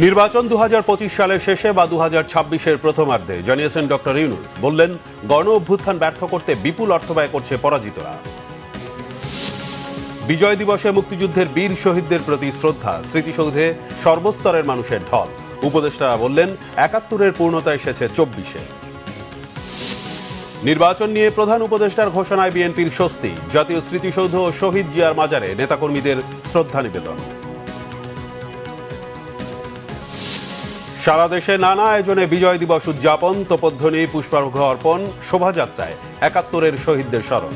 নির্বাচন ২০২৫ সালের শেষে বা ২০২৬-এর প্রথমার্ধে জানিয়েছেন ডক্টর ইউনূস। বললেন, গণ অভ্যুত্থান ব্যর্থ করতে বিপুল অর্থ ব্যয় করছে পরাজিতরা। বিজয় দিবসে মুক্তিযুদ্ধের বীর শহীদদের প্রতি শ্রদ্ধা, স্মৃতিসৌধে সর্বস্তরের মানুষের ঢল। উপদেষ্টারা বললেন, ৭১-এর পূর্ণতা এসেছে ২৪-এ। নির্বাচন নিয়ে প্রধান উপদেষ্টার ঘোষণায় বিএনপির স্বস্তি। জাতীয় স্মৃতিসৌধ ও শহীদ জিয়ার মাজারে নেতাকর্মীদের শ্রদ্ধা নিবেদন। সারা দেশে নানা আয়োজনে বিজয় দিবস উদযাপন, তোপধ্বনি, পুষ্পার্ঘ্য অর্পণ, শোভাযাত্রায় ৭১-এর শহীদদের স্মরণ।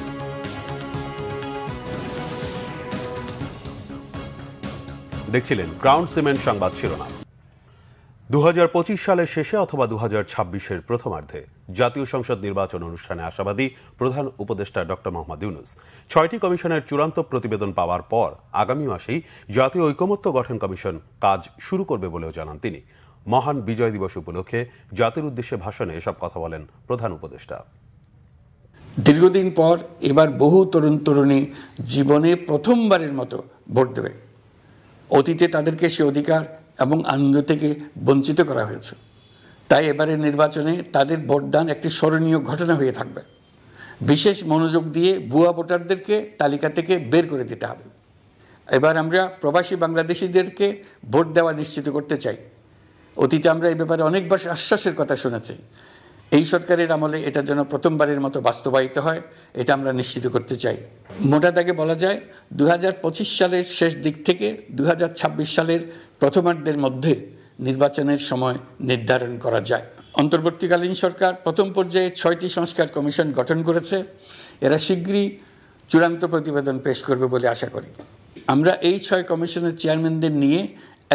দেখছিলেন গ্রাউন্ড সিমেন্ট সংবাদ শিরোনাম। ২০২৫ সালের শেষে অথবা ২০২৬-এর প্রথমার্ধে জাতীয় সংসদ নির্বাচন অনুষ্ঠানে আশাবাদী প্রধান উপদেষ্টা ডক্টর মোহাম্মদ ইউনূস। ৬টি কমিশনের চূড়ান্ত প্রতিবেদন পাওয়ার পর আগামী মাসেই জাতীয় ঐকমত্য গঠন কমিশন কাজ শুরু করবে বলেও জানান তিনি। মহান বিজয় দিবস উপলক্ষে জাতির উদ্দেশ্যে ভাষণে এসব কথা বলেন প্রধান উপদেষ্টা। দীর্ঘদিন পর এবার বহু তরুণ তরুণী জীবনে প্রথমবারের মতো ভোট দেবে। অতীতে তাদেরকে সে অধিকার এবং আনন্দ থেকে বঞ্চিত করা হয়েছে। তাই এবারের নির্বাচনে তাদের ভোটদান একটি স্মরণীয় ঘটনা হয়ে থাকবে। বিশেষ মনোযোগ দিয়ে ভুয়া ভোটারদেরকে তালিকা থেকে বের করে দিতে হবে। এবার আমরা প্রবাসী বাংলাদেশিদেরকে ভোট দেওয়া নিশ্চিত করতে চাই। অতীতে আমরা এই ব্যাপারে অনেকবার আশ্বাসের কথা শুনেছি। এই সরকারের আমলে এটা যেন প্রথমবারের মতো বাস্তবায়িত হয়, এটা আমরা নিশ্চিত করতে চাই। মোটা দাগে বলা যায়, ২০২৫ সালের শেষ দিক থেকে ২০২৬ সালের প্রথমার্ধের মধ্যে নির্বাচনের সময় নির্ধারণ করা যায়। অন্তর্বর্তীকালীন সরকার প্রথম পর্যায়ে ৬টি সংস্কার কমিশন গঠন করেছে। এরা শীঘ্রই চূড়ান্ত প্রতিবেদন পেশ করবে বলে আশা করি। আমরা এই ৬ কমিশনের চেয়ারম্যানদের নিয়ে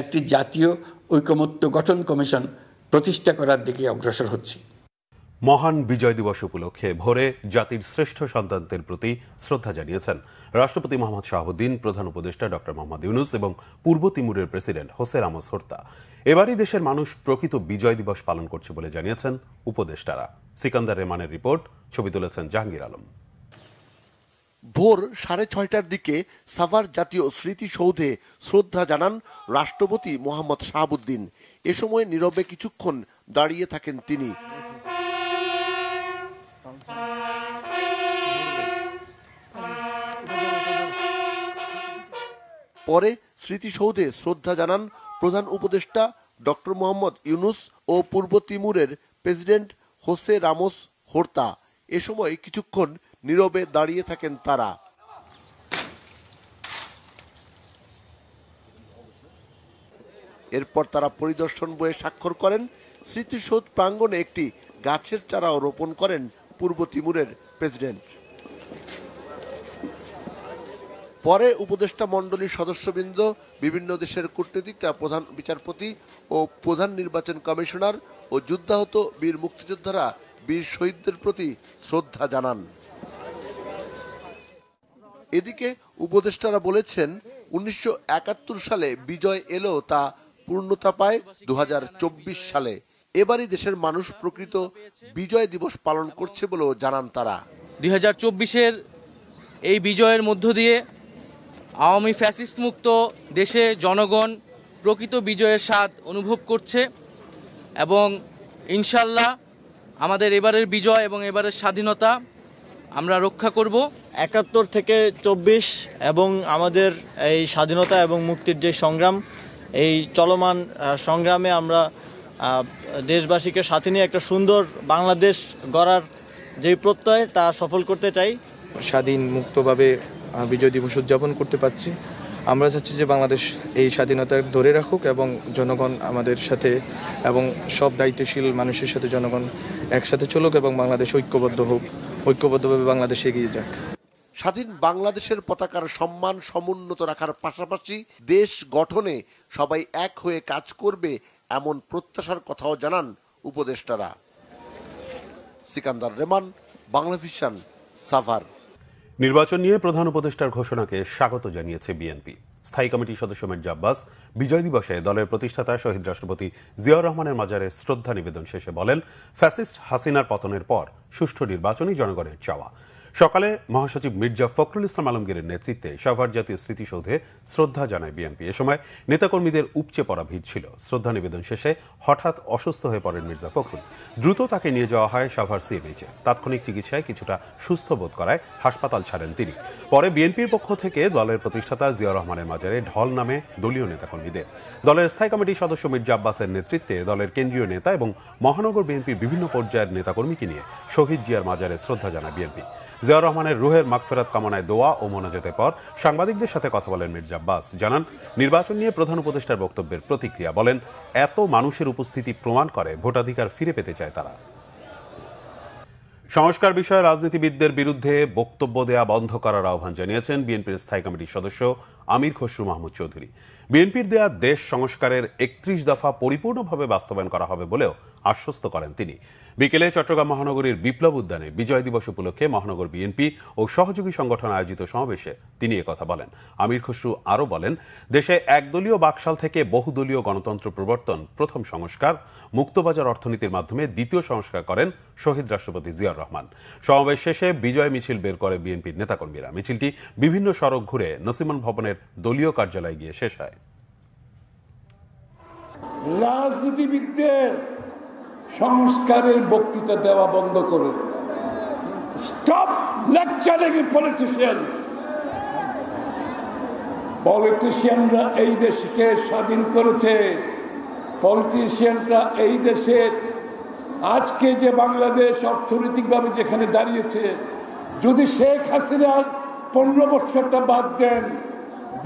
একটি জাতীয় ঐকমত্য গঠন কমিশন প্রতিষ্ঠা করার দিকে অগ্রসর হচ্ছি। মহান বিজয় দিবস উপলক্ষে ভোরে জাতির শ্রেষ্ঠ সন্তানদের প্রতি শ্রদ্ধা জানিয়েছেন রাষ্ট্রপতি মোহাম্মদ শাহাবুদ্দিন, প্রধান উপদেষ্টা ডক্টর মোহাম্মদ ইউনূস এবং পূর্ব তিমুরের প্রেসিডেন্ট হোসে রামোস হোর্তা। এবারই দেশের মানুষ প্রকৃত বিজয় দিবস পালন করছে বলে জানিয়েছেন উপদেষ্টারা। সিকান্দার রেমানের রিপোর্ট, ছবি তুলেছেন জাহাঙ্গীর আলম। ভোর ৬:৩০টার দিকে সাভার জাতীয় স্মৃতিসৌধে শ্রদ্ধা জানান রাষ্ট্রপতি মোহাম্মদ শাহাবুদ্দিন। এ সময় নীরবে কিছুক্ষণ দাঁড়িয়ে থাকেন তিনি। পরে স্মৃতিসৌধে শ্রদ্ধা জানান প্রধান উপদেষ্টা ডক্টর মোহাম্মদ ইউনূস ও পূর্ব তিমুরের প্রেসিডেন্ট হোসে রামোস হোর্তা। এ সময় কিছুক্ষণ নীরবে দাঁড়িয়ে থাকেন তারা। এরপর তারা পরিদর্শন বইয়ে স্বাক্ষর করেন। স্মৃতিসৌধ প্রাঙ্গণে একটি গাছের চারাও রোপণ করেন পূর্ব তিমুরের প্রেসিডেন্ট। পরে উপদেষ্টা মণ্ডলীর সদস্যবৃন্দ, বিভিন্ন দেশের কূটনীতিকরা, প্রধান বিচারপতি ও প্রধান নির্বাচন কমিশনার ও যুদ্ধাহত বীর মুক্তিযোদ্ধারা বীর শহীদদের প্রতি শ্রদ্ধা জানান। এদিকে উপদেষ্টারা বলেছেন, ১৯৭১ সালে বিজয় এলো, তা পূর্ণতা পায় ২০২৪ সালে। এবারই দেশের মানুষ প্রকৃত বিজয় দিবস পালন করছে বলেও জানান তারা। ২০২৪-এর এই বিজয়ের মধ্য দিয়ে আওয়ামী ফ্যাসিস্ট মুক্ত দেশে জনগণ প্রকৃত বিজয়ের স্বাদ অনুভব করছে এবং ইনশাল্লাহ আমাদের এবারের বিজয় এবং এবারের স্বাধীনতা আমরা রক্ষা করব। ৭১ থেকে ২৪ এবং আমাদের এই স্বাধীনতা এবং মুক্তির যে সংগ্রাম, এই চলমান সংগ্রামে আমরা দেশবাসীকে সাথে নিয়ে একটা সুন্দর বাংলাদেশ গড়ার যে প্রত্যয়, তা সফল করতে চাই। স্বাধীন মুক্তভাবে বিজয় দিবস উদযাপন করতে পারছি। আমরা চাচ্ছি যে বাংলাদেশ এই স্বাধীনতা ধরে রাখুক এবং জনগণ আমাদের সাথে এবং সব দায়িত্বশীল মানুষের সাথে জনগণ একসাথে চলুক এবং বাংলাদেশ ঐক্যবদ্ধ হোক, ঐক্যবদ্ধভাবে বাংলাদেশ এগিয়ে যাক। স্বাধীন বাংলাদেশের পতাকার সম্মান সমুন্নত রাখার পাশাপাশি দেশ গঠনে সবাই এক হয়ে কাজ করবে, এমন প্রত্যাশার কথাও জানান উপদেষ্টারা। সিকান্দার রেমান, বাংলাভিশন, সাভার। নির্বাচন নিয়ে প্রধান উপদেষ্টার ঘোষণাকে স্বাগত জানিয়েছে বিএনপি। স্থায়ী কমিটির সদস্য মির্জা আব্বাস বিজয় দিবসে দলের প্রতিষ্ঠাতা শহীদ রাষ্ট্রপতি জিয়াউর রহমানের মাজারে শ্রদ্ধা নিবেদন শেষে বলেন, ফ্যাসিস্ট হাসিনার পতনের পর সুষ্ঠু নির্বাচনই জনগণের চাওয়া। সকালে মহাসচিব মির্জা ফখরুল ইসলাম আলমগীরের নেতৃত্বে সাভার জাতীয় স্মৃতিসৌধে শ্রদ্ধা জানায় বিএনপি। এ সময় নেতাকর্মীদের উপচে পড়া ভিড় ছিল। শ্রদ্ধা নিবেদন শেষে হঠাৎ অসুস্থ হয়ে পড়েন মির্জা ফখরুল। দ্রুত তাকে নিয়ে যাওয়া হয় সাভার সিএমএইচে। তাৎক্ষণিক চিকিৎসায় কিছুটা সুস্থ বোধ করায় হাসপাতাল ছাড়েন তিনি। পরে বিএনপির পক্ষ থেকে দলের প্রতিষ্ঠাতা জিয়াউর রহমানের মাজারে ঢল নামে দলীয় নেতাকর্মীদের। দলের স্থায়ী কমিটির সদস্য মির্জা আব্বাসের নেতৃত্বে দলের কেন্দ্রীয় নেতা এবং মহানগর বিএনপির বিভিন্ন পর্যায়ের নেতাকর্মীকে নিয়ে শহীদ জিয়ার মাজারে শ্রদ্ধা জানায় বিএনপি। জিয়াউর রহমানের রুহের মাগফিরাত কামনায় দোয়া ও মোনাজাতের পর সাংবাদিকদের সাথে কথা বলেন মির্জা আব্বাস। জানান, নির্বাচন নিয়ে প্রধান উপদেষ্টার বক্তব্যের প্রতিক্রিয়া। বলেন, এত মানুষের উপস্থিতি প্রমাণ করে ভোটাধিকার ফিরে পেতে চায় তারা। সংস্কার বিষয়ে রাজনীতিবিদদের বিরুদ্ধে বক্তব্য দেয়া বন্ধ করার আহ্বান জানিয়েছেন বিএনপির স্থায়ী কমিটির সদস্য আমির খসরু মাহমুদ চৌধুরী। বিএনপির দেয়া দেশ সংস্কারের ৩১ দফা পরিপূর্ণভাবে বাস্তবায়ন করা হবে বলেও আশ্বস্ত করেন তিনি। বিকেলে চট্টগ্রাম মহানগরীর বিপ্লব উদ্যানে বিজয় দিবস উপলক্ষে মহানগর বিএনপি ও সহযোগী সংগঠন আয়োজিত সমাবেশে তিনি একথা বলেন। আমির খসরু আরও বলেন, দেশে একদলীয় বাকশাল থেকে বহুদলীয় গণতন্ত্র প্রবর্তন প্রথম সংস্কার। মুক্তবাজার অর্থনীতির মাধ্যমে দ্বিতীয় সংস্কার করেন শহীদ রাষ্ট্রপতি জিয়াউর রহমান। সমাবেশ শেষে বিজয় মিছিল বের করে বিএনপির নেতাকর্মীরা। মিছিলটি বিভিন্ন সড়ক ঘুরে নসিমন ভবনের দলীয় কার্যালয়ে গিয়ে শেষ হয়। রাজনীতিবিদদের সংস্কারের বক্তৃতা দেওয়া বন্ধ করুন। Stop lecturing politicians. পলিটিশিয়ানরা এই দেশকে স্বাধীন করেছে। পলিটিশিয়ানরা এই দেশের আজকে যে বাংলাদেশ অর্থনৈতিকভাবে যেখানে দাঁড়িয়েছে, যদি শেখ হাসিনার 15 বছরটা বাদ দেন,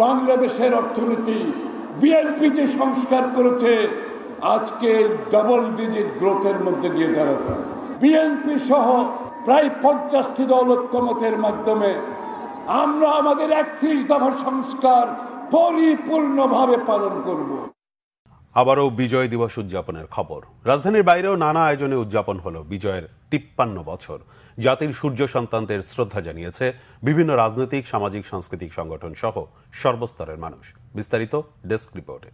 বাংলাদেশের অর্থনীতি বিএনপি যে সংস্কার করেছে আজকে ডাবল ডিজিট গ্রোথের মধ্যে দিয়ে দাঁড়াতে। বিএনপি সহ প্রায় 50টি দল ঐক্যমতের মাধ্যমে আমরা আমাদের 31 দফা সংস্কার পরিপূর্ণভাবে পালন করব। আবারও বিজয় দিবস উদযাপনের খবর। রাজধানীর বাইরেও নানা আয়োজনে উদযাপন হলো বিজয়ের 53 বছর। জাতির সূর্য সন্তানদের শ্রদ্ধা জানিয়েছে বিভিন্ন রাজনৈতিক, সামাজিক, সাংস্কৃতিক সংগঠন সহ সর্বস্তরের মানুষ। বিস্তারিত ডেস্ক রিপোর্টে।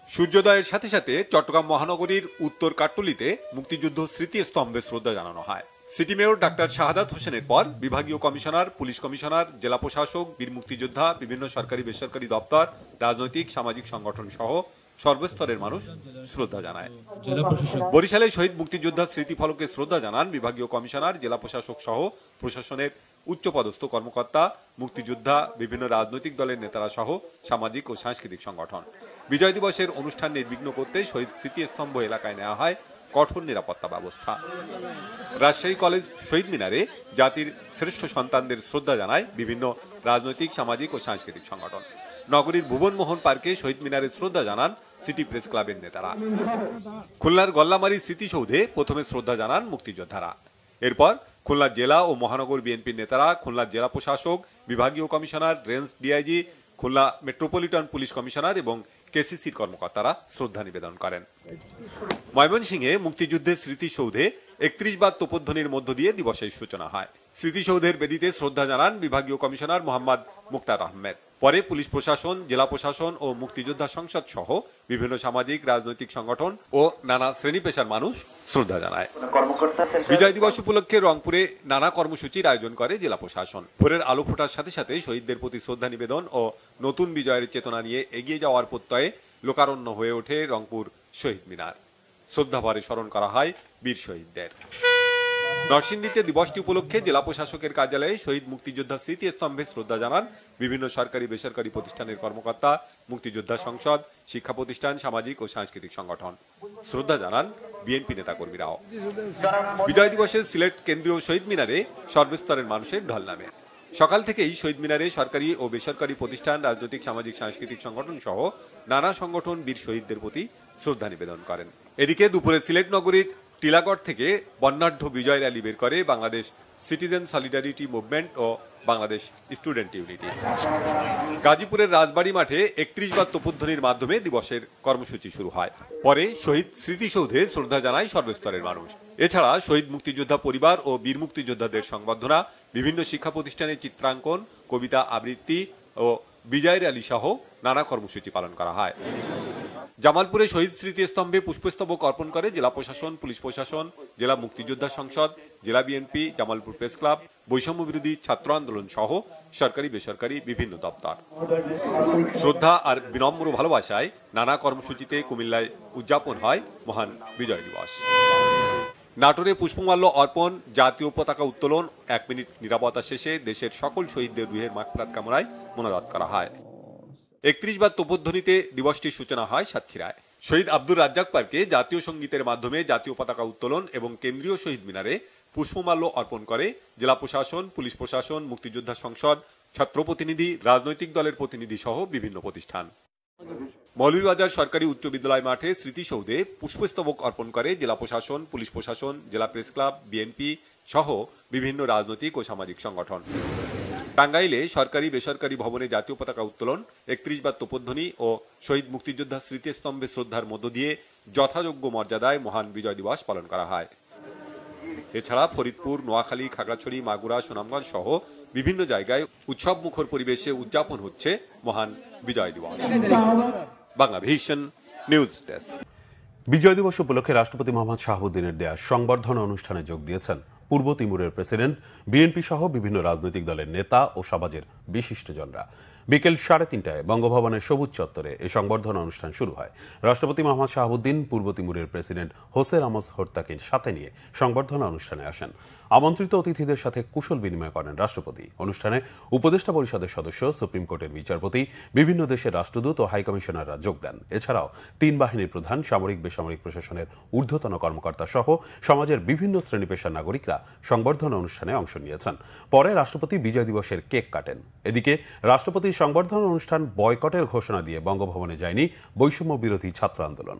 সূর্যোদয়ের সাথে সাথে চট্টগ্রাম মহানগরীর উত্তর কাট্টলিতে মুক্তিযুদ্ধ স্মৃতিস্তম্ভে শ্রদ্ধা জানানো হয়। সিটি মেয়র ডাক্তার শাহাদাত হোসেনের পর বিভাগীয় কমিশনার, পুলিশ কমিশনার, জেলা প্রশাসক, বীর মুক্তিযোদ্ধা, বিভিন্ন সরকারি বেসরকারি দপ্তর, রাজনৈতিক, সামাজিক সংগঠন সহ সর্বস্তরের মানুষ শ্রদ্ধা জানায়। বরিশালে শহীদ মুক্তিযোদ্ধা স্মৃতিফলকে শ্রদ্ধা জানান বিভাগীয় কমিশনার, জেলা প্রশাসক সহ প্রশাসনের উচ্চপদস্থ কর্মকর্তা, মুক্তিযোদ্ধা, বিভিন্ন রাজনৈতিক দলের নেতারা সহ সামাজিক ও সাংস্কৃতিক সংগঠন। বিজয় দিবসের অনুষ্ঠান নির্বিঘ্ন করতে শহীদ স্মৃতিস্তম্ভ এলাকায় নেওয়া হয় কঠোর নিরাপত্তা ব্যবস্থা। রাজশাহী কলেজ শহীদ মিনারে জাতির শ্রেষ্ঠ সন্তানদের শ্রদ্ধা জানায় বিভিন্ন রাজনৈতিক, সামাজিক ও সাংস্কৃতিক সংগঠন। নগরীর ভুবনমোহন পার্কে শহীদ মিনারে শ্রদ্ধা জানান সিটি প্রেস ক্লাবের নেতারা। খুলনার গল্লামারী স্মৃতিসৌধে প্রথমে শ্রদ্ধা জানান মুক্তিযোদ্ধারা। এরপর খুলনা জেলা ও মহানগর বিএনপির নেতারা, খুলনা জেলা প্রশাসক, বিভাগীয় commissioner, range DIG, Khulna metropolitan police commissioner এবং কেসিসির কর্মকর্তারা শ্রদ্ধা নিবেদন করেন। ময়মনসিংহে মুক্তিযুদ্ধের স্মৃতিসৌধে 31 বার তোপধ্বনির মধ্য দিয়ে দিবসের সূচনা হয়। স্মৃতিসৌধের বেদিতে শ্রদ্ধা জানান বিভাগীয় কমিশনার মোহাম্মদ মুক্তার আহমেদ। পরে পুলিশ প্রশাসন, জেলা প্রশাসন ও মুক্তিযোদ্ধা সংসদ সহ বিভিন্ন সামাজিক, রাজনৈতিক সংগঠন ও নানা শ্রেণী পেশার মানুষ শ্রদ্ধা জানায়। বিজয় দিবস উপলক্ষে রংপুরে নানা কর্মসূচির আয়োজন করে জেলা প্রশাসন। ভোরের আলো ফোটার সাথে সাথে শহীদদের প্রতি শ্রদ্ধা নিবেদন ও নতুন বিজয়ের চেতনা নিয়ে এগিয়ে যাওয়ার প্রত্যয়ে লোকারণ্য হয়ে ওঠে রংপুর শহীদ মিনার। শ্রদ্ধাভরে স্মরণ করা হয় বীর শহীদদের। নরসিংদীতে দিবসটি উপলক্ষে জেলা প্রশাসকের কার্যালয়ে শহীদ মুক্তিযোদ্ধা স্মৃতিস্তম্ভে শ্রদ্ধা জানান বিভিন্ন সরকারি বেসরকারি প্রতিষ্ঠানের কর্মকর্তা, মুক্তিযোদ্ধা সংসদ, শিক্ষা প্রতিষ্ঠান, সামাজিক ও সাংস্কৃতিক সংগঠন। শ্রদ্ধা জানান বিএনপি নেতাকর্মীরাও। বিজয় দিবসে সিলেট কেন্দ্রীয় শহীদ মিনারে সর্বস্তরের মানুষের ঢল নামে। সকাল থেকেই শহীদ মিনারে সরকারি ও বেসরকারি প্রতিষ্ঠান, রাজনৈতিক, সামাজিক, সাংস্কৃতিক সংগঠন সহ নানা সংগঠন বীর শহীদদের প্রতি শ্রদ্ধা নিবেদন করেন। এদিকে দুপুরে সিলেট নগরীর টিলাগড় থেকে বর্ণাঢ্য বিজয় র্যালি বের করে বাংলাদেশ সিটিজেন সলিডারিটি মুভমেন্ট ও বাংলাদেশ স্টুডেন্ট ইউনিটি। গাজীপুরের রাজবাড়ী মাঠে 31 বার তোপধ্বনির মাধ্যমে দিবসের কর্মসূচি শুরু হয়। পরে শহীদ স্মৃতিসৌধে শ্রদ্ধা জানায় সর্বস্তরের মানুষ। এছাড়া শহীদ মুক্তিযোদ্ধা পরিবার ও বীর মুক্তিযোদ্ধাদের সংবর্ধনা, বিভিন্ন শিক্ষা প্রতিষ্ঠানের চিত্রাঙ্কন, কবিতা আবৃত্তি ও বিজয় র্যালি সহ নানা কর্মসূচি পালন করা হয়। জামালপুরে শহীদ স্মৃতিস্তম্ভে পুষ্পস্তবক অর্পণ করে জেলা প্রশাসন, পুলিশ প্রশাসন, জেলা মুক্তিযোদ্ধা সংসদ, জেলা বিএনপি, জামালপুর প্রেস ক্লাব, বৈষম্য বিরোধী ছাত্র আন্দোলন সহ সরকারি বেসরকারি বিভিন্ন দপ্তর। শ্রদ্ধা আর বিনম্র ভালোবাসায় নানা কর্মসূচিতে কুমিল্লায় উদযাপন হয় মহান বিজয় দিবস। নাটোরে পুষ্পমাল্য অর্পণ, জাতীয় পতাকা উত্তোলন, 1 মিনিট নিরাপত্তা শেষে দেশের সকল শহীদদের রুহের মাগফিরাত কামনায় মোনাজাত করা হয়। 31 বার তোপধ্বনিতে দিবসটির সূচনা হয় সাতক্ষীরায়। শহীদ আব্দুর রাজ্জাক পার্কে জাতীয় সঙ্গীতের মাধ্যমে জাতীয় পতাকা উত্তোলন এবং কেন্দ্রীয় শহীদ মিনারে পুষ্পমাল্য অর্পণ করে জেলা প্রশাসন, পুলিশ প্রশাসন, মুক্তিযোদ্ধা সংসদ, ছাত্র প্রতিনিধি, রাজনৈতিক দলের প্রতিনিধি সহ বিভিন্ন প্রতিষ্ঠান। মৌলভীবাজার সরকারি উচ্চ বিদ্যালয় মাঠে স্মৃতিসৌধে পুষ্পস্তবক অর্পণ করে জেলা প্রশাসন, পুলিশ প্রশাসন, জেলা প্রেস ক্লাব, বিএনপি সহ বিভিন্ন রাজনৈতিক ও সামাজিক সংগঠন। টাঙ্গাইলে সরকারি বেসরকারি ভবনে জাতীয় পতাকা উত্তোলন, 31 বার তোপধ্বনি ও শহীদ মুক্তিযোদ্ধা স্মৃতিস্তম্ভে শ্রদ্ধার মধ্য দিয়ে যথাযোগ্য মর্যাদায় মহান বিজয় দিবস পালন করা হয়। এছাড়া ফরিদপুর, নোয়াখালী, খাগড়াছড়ি, মাগুরা, সুনামগঞ্জ সহ বিভিন্ন জায়গায় উৎসব মুখর পরিবেশে উদযাপন হচ্ছে মহান Bijoy Dibosh. Bangla vision news desk. Bijoy Dibosh উপলক্ষে রাষ্ট্রপতি মোহাম্মদ শাহাবুদ্দিনের দেয়া সংবর্ধনা অনুষ্ঠানে যোগ দিয়েছেন পূর্ব তিমুরের প্রেসিডেন্ট, বিএনপি সহ বিভিন্ন রাজনৈতিক দলের নেতা ও সমাজের বিশিষ্টজনরা। বিকেল 3:30টায় বঙ্গভবনের সবুজ চত্বরে এই সংবর্ধনা অনুষ্ঠান শুরু হয়। রাষ্ট্রপতি মোহাম্মদ শাহাবুদ্দিন পূর্ব তিমুরের প্রেসিডেন্ট হোসে রামোস হর্তাকে সাথে নিয়ে সংবর্ধনা অনুষ্ঠানে আসেন। আমন্ত্রিত অতিথিদের সাথে কুশল বিনিময় করেন রাষ্ট্রপতি। অনুষ্ঠানে উপদেষ্টা পরিষদের সদস্য, সুপ্রিম কোর্টের বিচারপতি, বিভিন্ন দেশের রাষ্ট্রদূত ও হাইকমিশনাররা যোগ দেন। এছাড়াও 3 বাহিনীর প্রধান, সামরিক বেসামরিক প্রশাসনের ঊর্ধ্বতন কর্মকর্তা সহ সমাজের বিভিন্ন শ্রেণী পেশার নাগরিকরা সংবর্ধনা অনুষ্ঠানে অংশ নিয়েছেন। পরে রাষ্ট্রপতি বিজয় দিবসের কেক কাটেন। এদিকে রাষ্ট্রপতির সংবর্ধনা অনুষ্ঠান বয়কটের ঘোষণা দিয়ে বঙ্গভবনে যায়নি বৈষম্য বিরোধী ছাত্র আন্দোলন।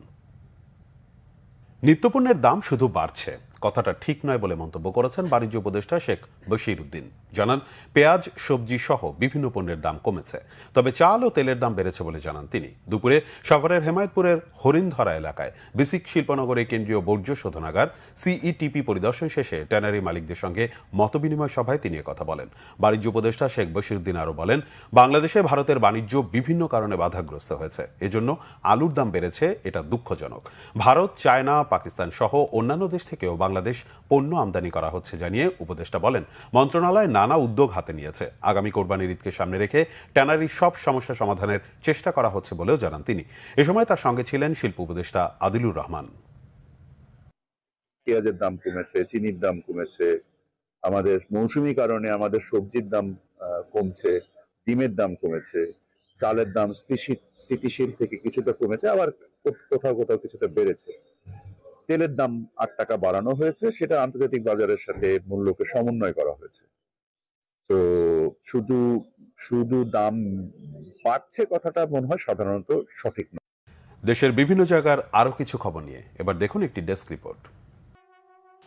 নিত্যপণ্যের দাম শুধু বাড়ছে, কথাটা ঠিক নয় বলে মন্তব্য করেছেন বাণিজ্য উপদেষ্টা শেখ বশির উদ্দিন। জানান, পেঁয়াজ, সবজি সহ বিভিন্ন পণ্যের দাম কমেছে, তবে চাল ও তেলের দাম বেড়েছে বলে জানান তিনি। দুপুরে সাভারের হেমায়তপুরের হরিণধরা এলাকায় বিসিক শিল্পনগরে কেন্দ্রীয় বর্জ্য শোধনাগার সিইটিপি পরিদর্শন শেষে ট্যানারি মালিকদের সঙ্গে মতবিনিময় সভায় তিনি কথা বলেন। বাণিজ্য উপদেষ্টা শেখ বশির উদ্দিন আরও বলেন, বাংলাদেশে ভারতের বাণিজ্য বিভিন্ন কারণে বাধাগ্রস্ত হয়েছে, এজন্য আলুর দাম বেড়েছে, এটা দুঃখজনক। ভারত, চায়না, পাকিস্তান সহ অন্যান্য দেশ থেকেও বাংলাদেশ পণ্য আমদানি করা হচ্ছে জানিয়ে উপদেষ্টা বলেন, মন্ত্রণালয় নানা উদ্যোগ হাতে নিয়েছে। আগামী কোরবানির ঈদকে সামনে রেখে ট্যানারির সব সমস্যা সমাধানের চেষ্টা করা হচ্ছে বলেও জানান তিনি। এ সময় তার সঙ্গে ছিলেন শিল্প উপদেষ্টা আদিলুর রহমান। পেঁয়াজের দাম কমেছে, চিনির দাম কমেছে, আমাদের মৌসুমী কারণে আমাদের সবজির দাম কমছে, ডিমের দাম কমেছে, চালের দাম স্থিতিশীল থেকে কিছুটা কমেছে, আবার কোথাও কোথাও কিছুটা বেড়েছে। তেলের দাম 8 টাকা বাড়ানো হয়েছে, সেটা আন্তর্জাতিক বাজারের সাথে মূল্যকে সমন্বয় করা হয়েছে। তো শুধু দাম বাড়ছে কথাটা মনে হয় সাধারণত সঠিক নয়। দেশের বিভিন্ন জায়গার আরো কিছু খবর নিয়ে এবার দেখুন একটি ডেস্ক রিপোর্ট।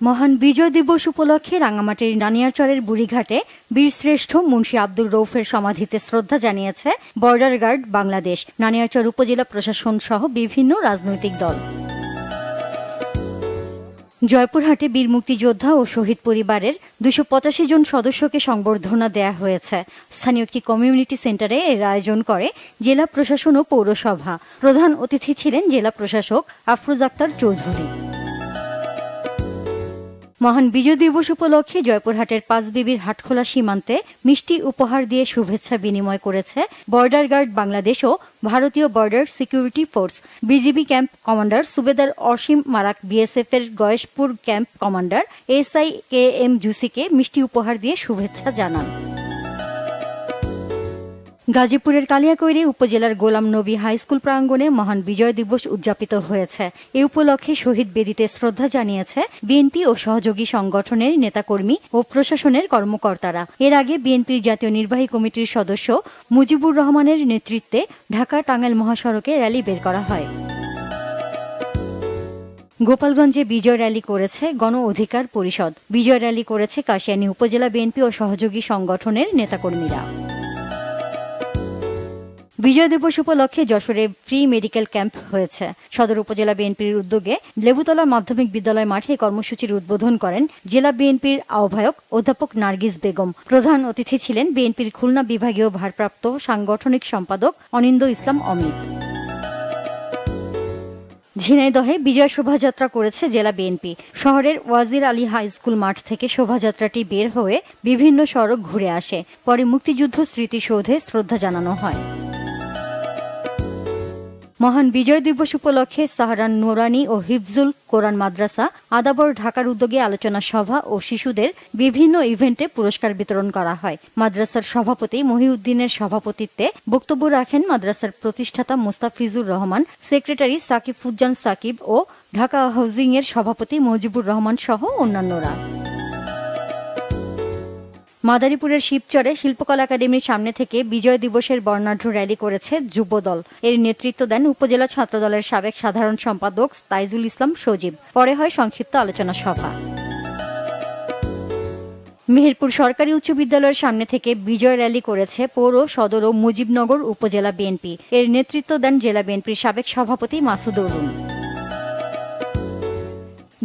মহান বিজয় দিবস উপলক্ষে রাঙামাটির নানিয়ারচরের বুড়িঘাটে বীরশ্রেষ্ঠ মুন্সী আব্দুর রৌফের সমাধিতে শ্রদ্ধা জানিয়েছে বর্ডার গার্ড বাংলাদেশ, নানিয়ারচর উপজেলা প্রশাসন সহ বিভিন্ন রাজনৈতিক দল। জয়পুরহাটে বীর মুক্তিযোদ্ধা ও শহীদ পরিবারের 285 জন সদস্যকে সংবর্ধনা দেয়া হয়েছে। স্থানীয় একটি কমিউনিটি সেন্টারে এর আয়োজন করে জেলা প্রশাসন ও পৌরসভা। প্রধান অতিথি ছিলেন জেলা প্রশাসক আফরোজ আক্তার চৌধুরী। মহান বিজয় দিবস উপলক্ষে জয়পুরহাটের পাঁচবিবির হাটখোলা সীমান্তে মিষ্টি উপহার দিয়ে শুভেচ্ছা বিনিময় করেছে বর্ডার গার্ড বাংলাদেশ ও ভারতীয় border security force. BGB camp commander সুবেদার অসীম মারাক, বিএসএফ এর Goyeshpur camp commander SI KM জুসিকে মিষ্টি উপহার দিয়ে শুভেচ্ছা জানান। গাজীপুরের কালিয়াকৈরে উপজেলার গোলাম নবী হাই স্কুল প্রাঙ্গণে মহান বিজয় দিবস উদযাপিত হয়েছে। এ উপলক্ষে শহীদ বেদিতে শ্রদ্ধা জানিয়েছে বিএনপি ও সহযোগী সংগঠনের নেতাকর্মী ও প্রশাসনের কর্মকর্তারা। এর আগে বিএনপির জাতীয় নির্বাহী কমিটির সদস্য মুজিবুর রহমানের নেতৃত্বে ঢাকা টাঙ্গাইল মহাসড়কে র্যালি বের করা হয়। গোপালগঞ্জে বিজয় র্যালি করেছে গণ অধিকার পরিষদ। বিজয় র্যালি করেছে কাশিয়ানী উপজেলা বিএনপি ও সহযোগী সংগঠনের নেতাকর্মীরা। বিজয় দিবস উপলক্ষে যশোরে ফ্রি মেডিকেল ক্যাম্প হয়েছে। সদর উপজেলা বিএনপির উদ্যোগে লেবুতলা মাধ্যমিক বিদ্যালয় মাঠে কর্মসূচির উদ্বোধন করেন জেলা বিএনপির আহ্বায়ক অধ্যাপক নার্গিস বেগম। প্রধান অতিথি ছিলেন বিএনপির খুলনা বিভাগীয় ভারপ্রাপ্ত সাংগঠনিক সম্পাদক অনিন্দ ইসলাম অমিত। ঝিনাইদহে বিজয় শোভাযাত্রা করেছে জেলা বিএনপি। শহরের ওয়াজির আলী হাই স্কুল মাঠ থেকে শোভাযাত্রাটি বের হয়ে বিভিন্ন সড়ক ঘুরে আসে। পরে মুক্তিযুদ্ধ স্মৃতিসৌধে শ্রদ্ধা জানানো হয়। মহান বিজয় দিবস উপলক্ষে সাহারান নুরানি ও হিফজুল কোরআন মাদ্রাসা আদাবর ঢাকার উদ্যোগে আলোচনা সভা ও শিশুদের বিভিন্ন ইভেন্টে পুরস্কার বিতরণ করা হয়। মাদ্রাসার সভাপতি মহিউদ্দিনের সভাপতিত্বে বক্তব্য রাখেন মাদ্রাসার প্রতিষ্ঠাতা মোস্তাফিজুর রহমান, সেক্রেটারি সাকিবুজ্জামান সাকিব ও ঢাকা হাউজিং এর সভাপতি মুজিবুর রহমান সহ অন্যান্যরা। মাদারীপুরের শিবচরে শিল্পকলা একাডেমির সামনে থেকে বিজয় দিবসের বর্ণাঢ্য র্যালি করেছে যুবদল। এর নেতৃত্ব দেন উপজেলা ছাত্রদলের সাবেক সাধারণ সম্পাদক তাইজুল ইসলাম সজীব। পরে হয় সংক্ষিপ্ত আলোচনা সভা। মেহেরপুর সরকারি উচ্চ বিদ্যালয়ের সামনে থেকে বিজয় র্যালি করেছে পৌর, সদর ও মুজিবনগর উপজেলা বিএনপি। এর নেতৃত্ব দেন জেলা বিএনপির সাবেক সভাপতি মাসুদ অরুণ।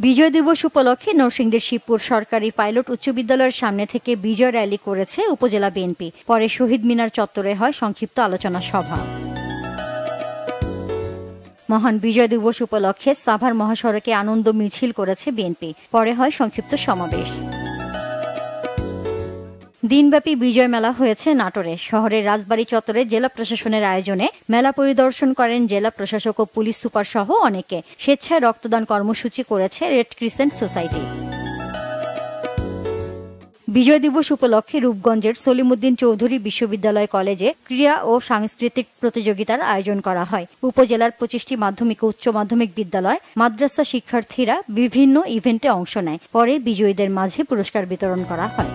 বিজয় দিবস উপলক্ষে নরসিংদীর শিবপুর সরকারি পাইলট উচ্চ বিদ্যালয়ের সামনে থেকে বিজয় র্যালি করেছে উপজেলা বিএনপি। পরে শহীদ মিনার চত্বরে হয় সংক্ষিপ্ত আলোচনা সভা। মহান বিজয় দিবস উপলক্ষে সাভার মহাসড়কে আনন্দ মিছিল করেছে বিএনপি। পরে হয় সংক্ষিপ্ত সমাবেশ। দিনব্যাপী বিজয় মেলা হয়েছে নাটোরে। শহরের রাজবাড়ী চত্বরে জেলা প্রশাসনের আয়োজনে মেলা পরিদর্শন করেন জেলা প্রশাসক ও পুলিশ সুপার সহ অনেকে। স্বেচ্ছায় রক্তদান কর্মসূচি করেছে রেড ক্রিসেন্ট সোসাইটি। বিজয় দিবস উপলক্ষে রূপগঞ্জের সলিমুদ্দিন চৌধুরী বিশ্ববিদ্যালয় কলেজে ক্রীড়া ও সাংস্কৃতিক প্রতিযোগিতার আয়োজন করা হয়। উপজেলার 25টি মাধ্যমিক ও উচ্চ মাধ্যমিক বিদ্যালয়, মাদ্রাসা শিক্ষার্থীরা বিভিন্ন ইভেন্টে অংশ নেয়। পরে বিজয়ীদের মাঝে পুরস্কার বিতরণ করা হয়।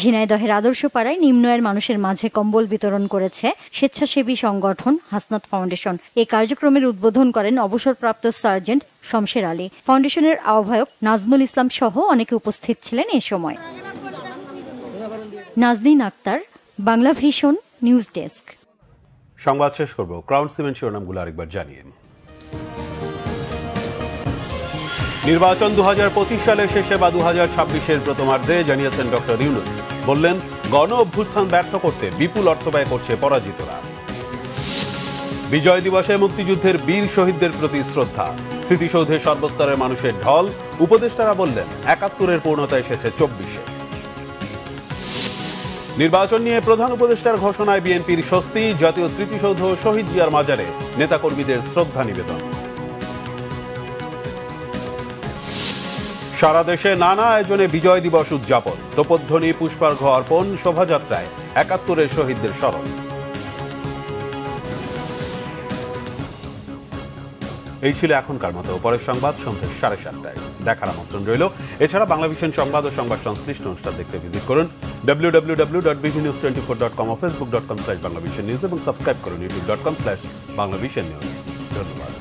ঝিনাইদহের আদর্শপাড়ায় নিম্ন আয়ের মানুষের মাঝে কম্বল বিতরণ করেছে স্বেচ্ছাসেবী সংগঠন হাসনাত ফাউন্ডেশন। এই কার্যক্রমের উদ্বোধন করেন অবসরপ্রাপ্ত সার্জেন্ট শমশের আলী। ফাউন্ডেশনের আহ্বায়ক নাজমুল ইসলাম সহ অনেকে উপস্থিত ছিলেন এ সময়। Nazneen Akhtar, Bangla vision news desk. সংবাদ শেষ করব ক্রাউন সিমেন্ট শিরোনামগুলো আরেকবার জানিয়ে। নির্বাচন 2025 সালের শেষে বা 2026-এর প্রথমার্ধে জানিয়েছেন ডক্টর ইউনূস। বললেন, গণ অভ্যুত্থান ব্যর্থ করতে বিপুল অর্থ ব্যয় করছে পরাজিতরা। বিজয় দিবসে মুক্তিযুদ্ধের বীর শহীদদের প্রতি শ্রদ্ধা। স্মৃতিসৌধে সর্বস্তরের মানুষের ঢল। উপদেষ্টারা বললেন, 71-এর পূর্ণতা এসেছে 24-এ। নির্বাচন নিয়ে প্রধান উপদেষ্টার ঘোষণায় বিএনপির স্বস্তি। জাতীয় স্মৃতিসৌধ, শহীদ জিয়ার মাজারে নেতাকর্মীদের শ্রদ্ধা নিবেদন। সারা দেশে নানা আয়োজনে বিজয় দিবস উদযাপন। তোপধ্বনি, পুষ্পার্ঘ অর্পণ, শোভাযাত্রায় 71-এর শহীদদের স্মরণ। এই ছিল এখনকার মতো। পরের সংবাদ সন্ধ্যে 7:30টায় দেখার আমন্ত্রণ রইল। এছাড়া বাংলা ভিশন সংবাদ ও সংবাদ সংশ্লিষ্ট অনুষ্ঠান দেখতে ভিজিট করুন www.bvnews24.com ও facebook.com/banglavisionnews এবং সাবস্ক্রাইব করুন youtube.com/banglavisionnews। ধন্যবাদ।